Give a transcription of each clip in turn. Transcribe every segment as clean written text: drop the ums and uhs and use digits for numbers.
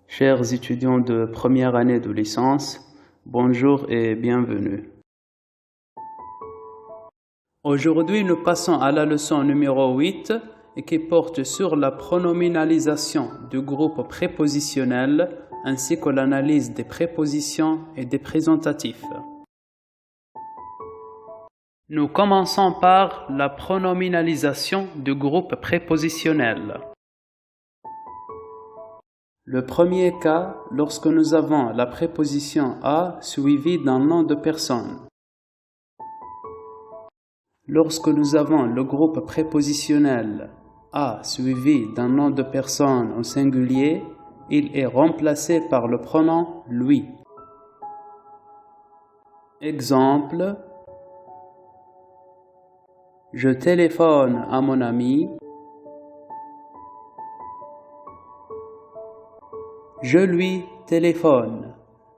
Chers étudiants de première année de licence, bonjour et bienvenue. Aujourd'hui, nous passons à la leçon numéro 8 et qui porte sur la pronominalisation du groupe prépositionnel ainsi que l'analyse des prépositions et des présentatifs. Nous commençons par la pronominalisation du groupe prépositionnel. Le premier cas, lorsque nous avons la préposition à suivie d'un nom de personne. Lorsque nous avons le groupe prépositionnel à suivi d'un nom de personne au singulier, il est remplacé par le pronom lui. Exemple: je téléphone à mon ami. Je lui téléphone.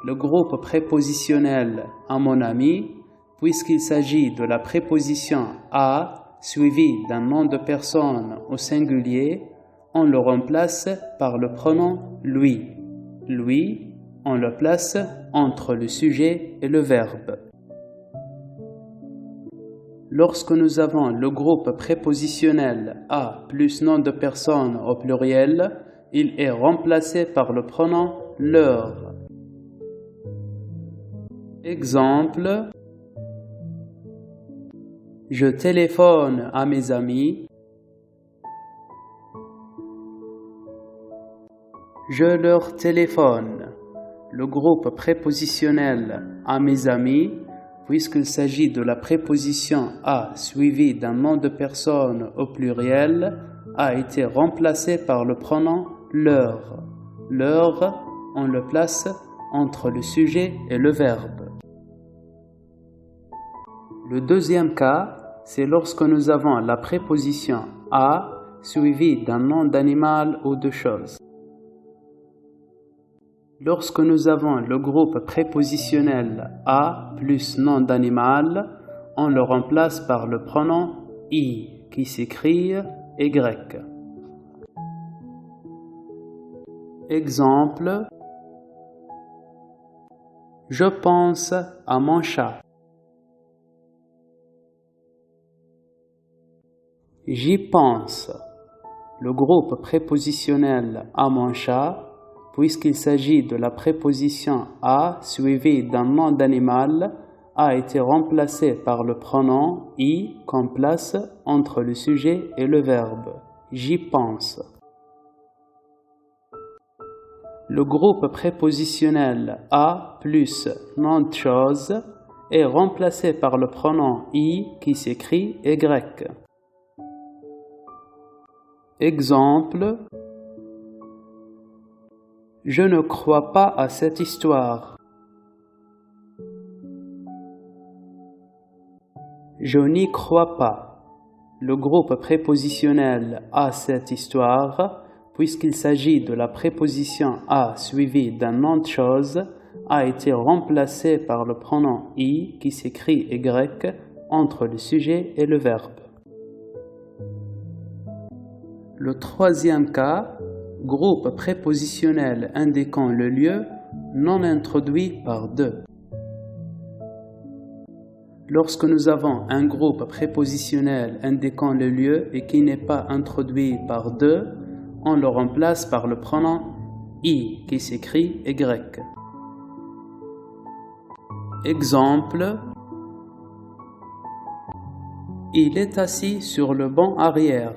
Le groupe prépositionnel à mon ami, puisqu'il s'agit de la préposition à suivie d'un nom de personne au singulier, on le remplace par le pronom lui. Lui, on le place entre le sujet et le verbe. Lorsque nous avons le groupe prépositionnel à plus nom de personne au pluriel, il est remplacé par le pronom leur. Exemple: je téléphone à mes amis. Je leur téléphone. Le groupe prépositionnel à mes amis, puisqu'il s'agit de la préposition à suivie d'un nom de personne au pluriel, a été remplacé par le pronom leur. Leur, on le place entre le sujet et le verbe. Le deuxième cas, c'est lorsque nous avons la préposition à suivie d'un nom d'animal ou de chose. Lorsque nous avons le groupe prépositionnel à plus nom d'animal, on le remplace par le pronom i qui s'écrit y. Exemple: je pense à mon chat. J'y pense. Le groupe prépositionnel à mon chat, puisqu'il s'agit de la préposition à suivie d'un nom d'animal, a été remplacé par le pronom i qu'on place entre le sujet et le verbe. J'y pense. Le groupe prépositionnel à plus nom de chose est remplacé par le pronom i qui s'écrit y. Exemple: je ne crois pas à cette histoire. Je n'y crois pas. Le groupe prépositionnel à cette histoire, puisqu'il s'agit de la préposition à suivie d'un nom de chose, a été remplacé par le pronom i qui s'écrit y entre le sujet et le verbe. Le troisième cas, groupe prépositionnel indiquant le lieu non introduit par de. Lorsque nous avons un groupe prépositionnel indiquant le lieu et qui n'est pas introduit par de, on le remplace par le pronom i qui s'écrit y. Exemple: il est assis sur le banc arrière.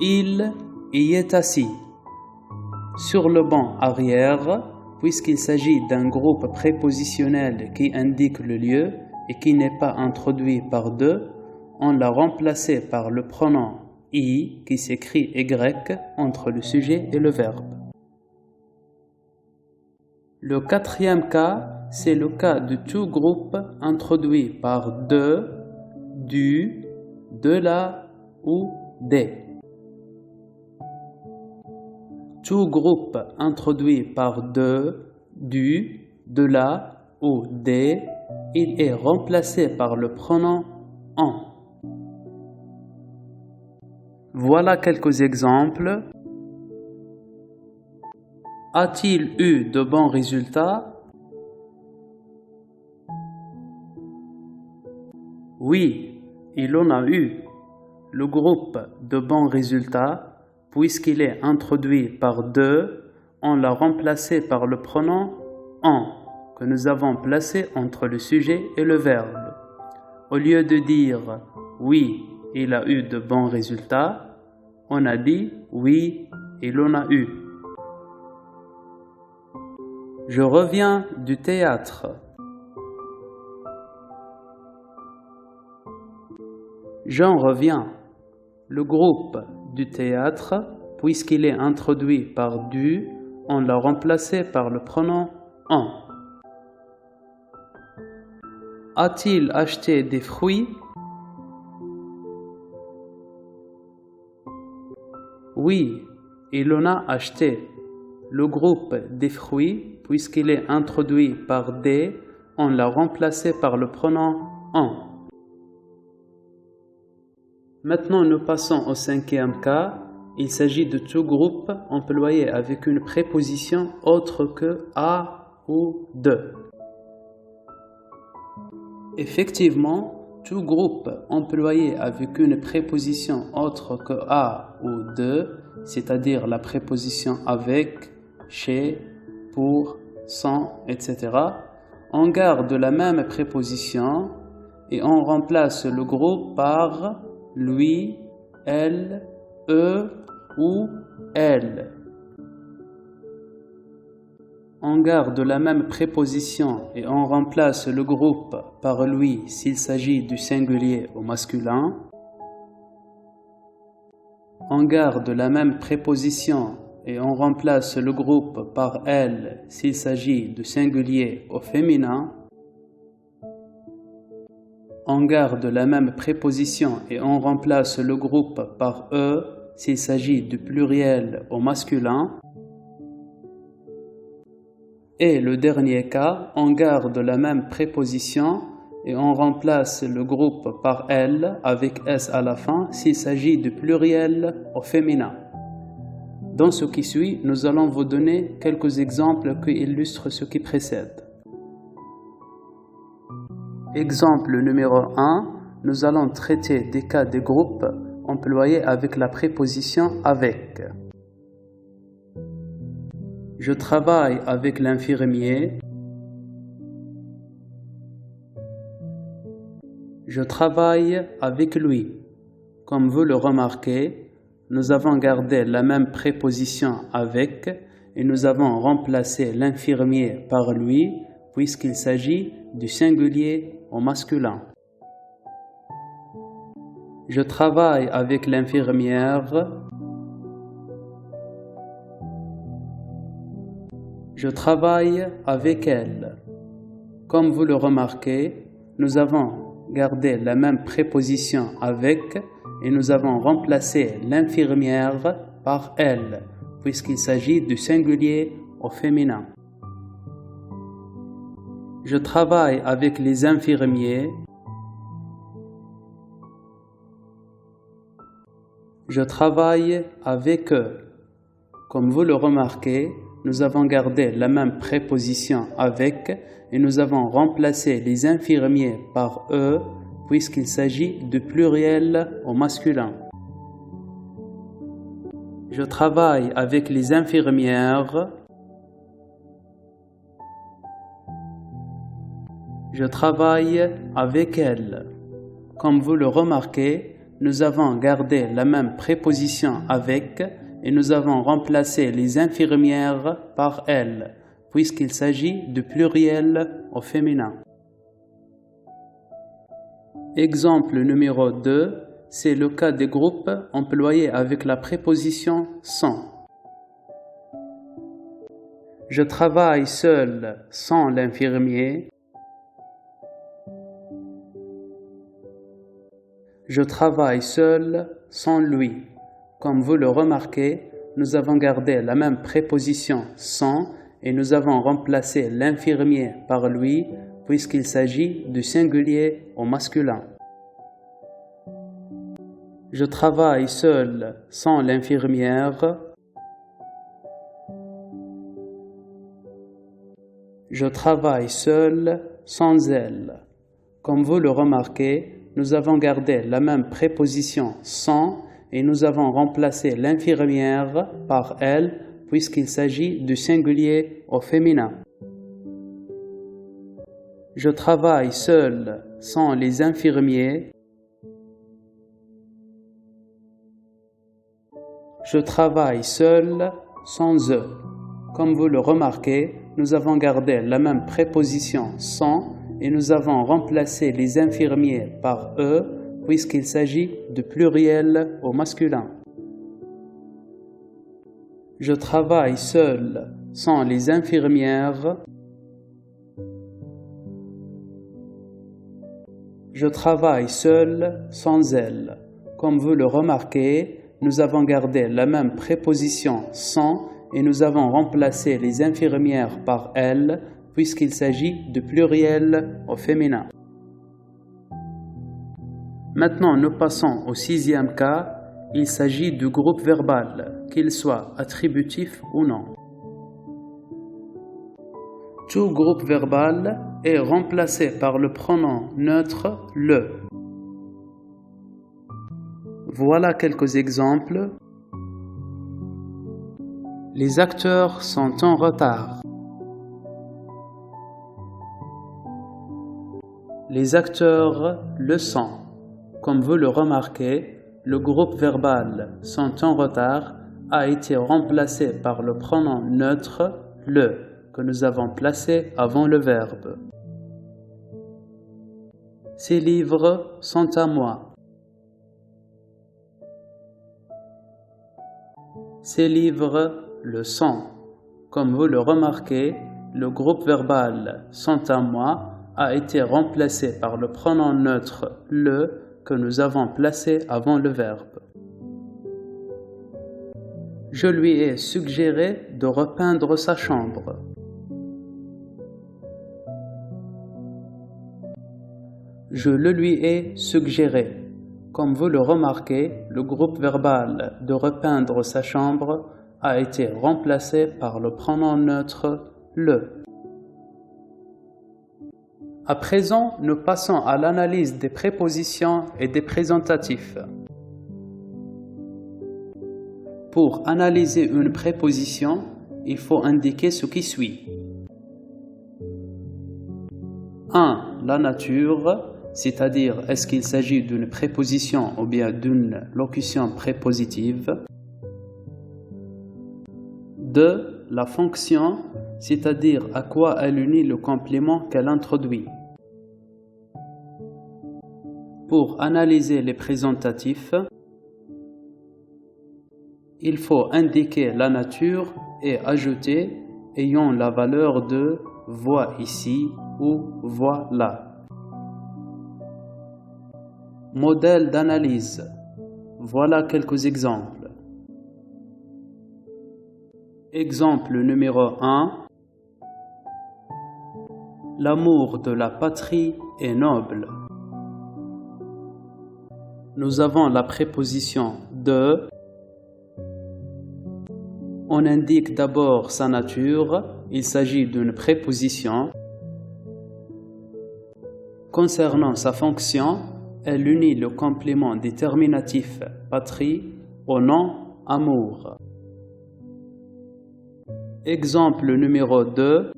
Il y est assis. Sur le banc arrière, puisqu'il s'agit d'un groupe prépositionnel qui indique le lieu et qui n'est pas introduit par de, on l'a remplacé par le pronom i qui s'écrit y entre le sujet et le verbe. Le quatrième cas, c'est le cas de tout groupe introduit par de, du, de la ou des. Tout groupe introduit par de, du, de la ou des, il est remplacé par le pronom en. Voilà quelques exemples. A-t-il eu de bons résultats? Oui, il en a eu. Le groupe de bons résultats, puisqu'il est introduit par de, on l'a remplacé par le pronom en que nous avons placé entre le sujet et le verbe. Au lieu de dire oui, il a eu de bons résultats, on a dit oui, il en a eu. Je reviens du théâtre. J'en reviens. Le groupe du théâtre, puisqu'il est introduit par du, on l'a remplacé par le pronom en. A-t-il acheté des fruits? Oui, il en a acheté. Le groupe des fruits, puisqu'il est introduit par des, on l'a remplacé par le pronom en. Maintenant, nous passons au cinquième cas. Il s'agit de tout groupe employé avec une préposition autre que à ou de. Effectivement, tout groupe employé avec une préposition autre que à ou de, c'est-à-dire la préposition avec, chez, pour, sans, etc., on garde la même préposition et on remplace le groupe par lui, elle, eux ou elle. On garde la même préposition et on remplace le groupe par lui s'il s'agit du singulier au masculin. On garde la même préposition et on remplace le groupe par elle s'il s'agit du singulier au féminin. On garde la même préposition et on remplace le groupe par eux s'il s'agit du pluriel au masculin. Et le dernier cas, on garde la même préposition et on remplace le groupe par elle avec s à la fin s'il s'agit du pluriel au féminin. Dans ce qui suit, nous allons vous donner quelques exemples qui illustrent ce qui précède. Exemple numéro 1, nous allons traiter des cas de groupe employés avec la préposition avec. Je travaille avec l'infirmier. Je travaille avec lui. Comme vous le remarquez, nous avons gardé la même préposition avec et nous avons remplacé l'infirmier par lui puisqu'il s'agit du singulier au masculin. Je travaille avec l'infirmière. Je travaille avec elle. Comme vous le remarquez, nous avons gardé la même préposition avec et nous avons remplacé l'infirmière par elle, puisqu'il s'agit du singulier au féminin. Je travaille avec les infirmiers. Je travaille avec eux. Comme vous le remarquez, nous avons gardé la même préposition avec et nous avons remplacé les infirmiers par eux puisqu'il s'agit du pluriel au masculin. Je travaille avec les infirmières. Je travaille avec elles. Comme vous le remarquez, nous avons gardé la même préposition avec et nous avons remplacé les infirmières par elles, puisqu'il s'agit du pluriel au féminin. Exemple numéro 2, c'est le cas des groupes employés avec la préposition sans. Je travaille seul sans l'infirmier. Je travaille seul sans lui. Comme vous le remarquez, nous avons gardé la même préposition sans et nous avons remplacé l'infirmier par lui puisqu'il s'agit du singulier au masculin. Je travaille seul sans l'infirmière. Je travaille seul sans elle. Comme vous le remarquez, nous avons gardé la même préposition sans et nous avons remplacé l'infirmière par elle puisqu'il s'agit du singulier au féminin. Je travaille seul sans les infirmiers. Je travaille seul sans eux. Comme vous le remarquez, nous avons gardé la même préposition sans et nous avons remplacé les infirmiers par eux puisqu'il s'agit de pluriel au masculin. Je travaille seul sans les infirmières. Je travaille seul sans elles. Comme vous le remarquez, nous avons gardé la même préposition sans et nous avons remplacé les infirmières par elles puisqu'il s'agit de pluriel au féminin. Maintenant, nous passons au 6e cas. Il s'agit du groupe verbal, qu'il soit attributif ou non. Tout groupe verbal est remplacé par le pronom neutre le. Voilà quelques exemples. Les acteurs sont en retard. Les acteurs le sont. Comme vous le remarquez, le groupe verbal sont en retard a été remplacé par le pronom neutre le que nous avons placé avant le verbe. Ces livres sont à moi. Ces livres le sont. Comme vous le remarquez, le groupe verbal sont à moi a été remplacé par le pronom neutre le que nous avons placé avant le verbe. Je lui ai suggéré de repeindre sa chambre. Je le lui ai suggéré. Comme vous le remarquez, le groupe verbal de repeindre sa chambre a été remplacé par le pronom neutre le. À présent, nous passons à l'analyse des prépositions et des présentatifs. Pour analyser une préposition, il faut indiquer ce qui suit. 1. La nature, c'est-à-dire est-ce qu'il s'agit d'une préposition ou bien d'une locution prépositive. 2. La fonction, c'est-à-dire à quoi elle unit le complément qu'elle introduit. Pour analyser les présentatifs, il faut indiquer la nature et ajouter ayant la valeur de vois ici ou vois là. Modèle d'analyse. Voilà quelques exemples. Exemple numéro 1. L'amour de la patrie est noble. Nous avons la préposition de. On indique d'abord sa nature, il s'agit d'une préposition. Concernant sa fonction, elle unit le complément déterminatif patrie au nom amour. Exemple numéro 2.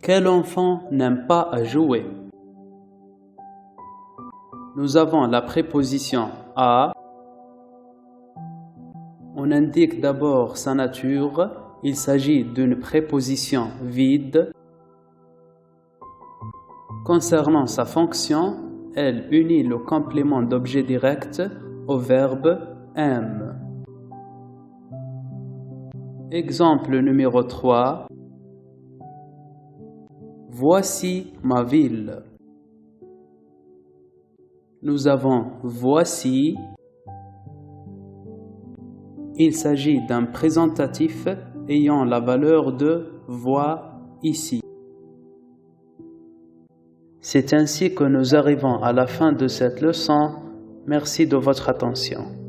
Quel enfant n'aime pas à jouer? Nous avons la préposition à. On indique d'abord sa nature, il s'agit d'une préposition vide. Concernant sa fonction, elle unit le complément d'objet direct au verbe aime. Exemple numéro 3. Voici ma ville. Nous avons voici. Il s'agit d'un présentatif ayant la valeur de vois ici. C'est ainsi que nous arrivons à la fin de cette leçon. Merci de votre attention.